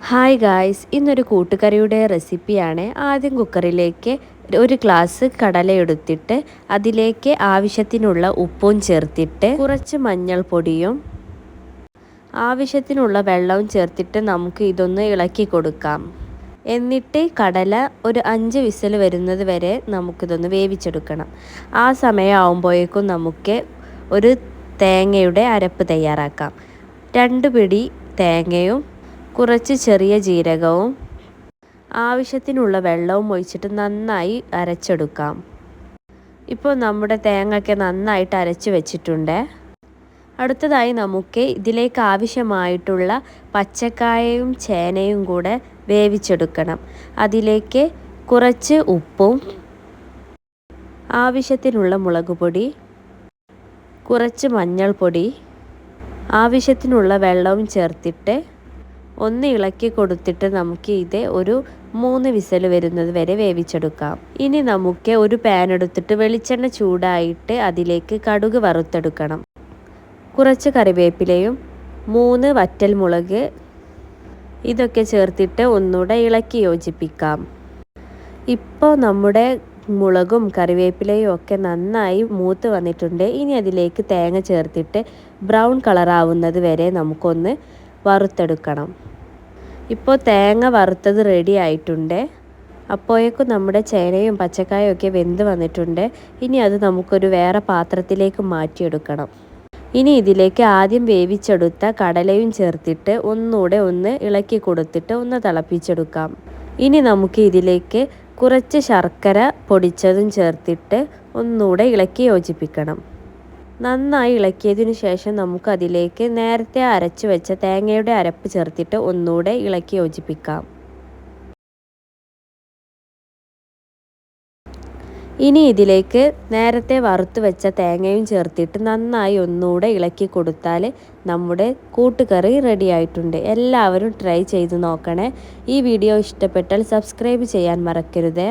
Hi guys, ഇന്നൊരു കൂട്ടുകറിയുടെ റെസിപ്പിയാണ്. ആദ്യം കുക്കറിലേക്ക് ഒരു ഗ്ലാസ് കടല എടുത്തിട്ട് അതിലേക്ക് ആവശ്യത്തിനുള്ള ഉപ്പും ചേർത്തിട്ട് കുറച്ച് മഞ്ഞൾപ്പൊടിയും ആവശ്യത്തിനുള്ള വെള്ളവും ചേർത്തിട്ട് നമുക്ക് ഇതൊന്ന് ഇളക്കി കൊടുക്കാം. എന്നിട്ട് കടല ഒരു 5 വിസിൽ വരുന്നത് വരെ നമുക്കിതൊന്ന് വേവിച്ചെടുക്കണം. ആ സമയമാകുമ്പോഴേക്കും നമുക്ക് ഒരു തേങ്ങയുടെ അരപ്പ് തയ്യാറാക്കാം. 2 പിടി തേങ്ങയും കുറച്ച് ചെറിയ ജീരകവും ആവശ്യത്തിനുള്ള വെള്ളവും ഒഴിച്ചിട്ട് നന്നായി അരച്ചെടുക്കാം. ഇപ്പോൾ നമ്മുടെ തേങ്ങയൊക്കെ നന്നായിട്ട് അരച്ച് വെച്ചിട്ടുണ്ട്. അടുത്തതായി നമുക്ക് ഇതിലേക്ക് ആവശ്യമായിട്ടുള്ള പച്ചക്കായയും ചേനയും കൂടെ വേവിച്ചെടുക്കണം. അതിലേക്ക് കുറച്ച് ഉപ്പും ആവശ്യത്തിനുള്ള മുളക് പൊടി, കുറച്ച് മഞ്ഞൾപ്പൊടി, ആവശ്യത്തിനുള്ള വെള്ളവും ചേർത്തിട്ട് ഒന്ന് ഇളക്കി കൊടുത്തിട്ട് നമുക്ക് ഇത് ഒരു 3 വിസിൽ വരുന്നത് വരെ വേവിച്ചെടുക്കാം. ഇനി നമുക്ക് ഒരു പാൻ എടുത്തിട്ട് വെളിച്ചെണ്ണ ചൂടായിട്ട് അതിലേക്ക് കടുക് വറുത്തെടുക്കണം. കുറച്ച് കറിവേപ്പിലയും 3 വറ്റൽമുളക് ഇതൊക്കെ ചേർത്തിട്ട് ഒന്നുകൂടെ ഇളക്കി യോജിപ്പിക്കാം. ഇപ്പോൾ നമ്മുടെ മുളകും കറിവേപ്പിലയും ഒക്കെ നന്നായി മൂത്ത് വന്നിട്ടുണ്ട്. ഇനി അതിലേക്ക് തേങ്ങ ചേർത്തിട്ട് ബ്രൗൺ കളറാവുന്നത് വരെ നമുക്കൊന്ന് വറുത്തെടുക്കണം. ഇപ്പോൾ തേങ്ങ വറുത്തത് റെഡി ആയിട്ടുണ്ട്. അപ്പോഴേക്കും നമ്മുടെ ചേനയും പച്ചക്കായും ഒക്കെ വെന്ത് വന്നിട്ടുണ്ട്. ഇനി അത് നമുക്കൊരു വേറെ പാത്രത്തിലേക്ക് മാറ്റിയെടുക്കണം. ഇനി ഇതിലേക്ക് ആദ്യം വേവിച്ചെടുത്ത കടലയും ചേർത്തിട്ട് ഒന്നുകൂടെ ഒന്ന് ഇളക്കി കൊടുത്തിട്ട് ഒന്ന് തിളപ്പിച്ചെടുക്കാം. ഇനി നമുക്ക് ഇതിലേക്ക് കുറച്ച് ശർക്കര പൊടിച്ചതും ചേർത്തിട്ട് ഒന്നുകൂടെ ഇളക്കി യോജിപ്പിക്കണം. നന്നായി ഇളക്കിയതിനു ശേഷം നമുക്ക് അതിലേക്ക് നേരത്തെ അരച്ചു വെച്ച തേങ്ങയുടെ അരപ്പ് ചേർത്തിട്ട് ഒന്നുകൂടെ ഇളക്കി യോജിപ്പിക്കാം. ഇനി ഇതിലേക്ക് നേരത്തെ വറുത്ത് വെച്ച തേങ്ങയും ചേർത്തിട്ട് നന്നായി ഒന്നുകൂടെ ഇളക്കി കൊടുത്താൽ നമ്മുടെ കൂട്ടുകറി റെഡി ആയിട്ടുണ്ട്. എല്ലാവരും ട്രൈ ചെയ്ത് നോക്കണേ. ഈ വീഡിയോ ഇഷ്ടപ്പെട്ടാൽ സബ്സ്ക്രൈബ് ചെയ്യാൻ മറക്കരുതേ.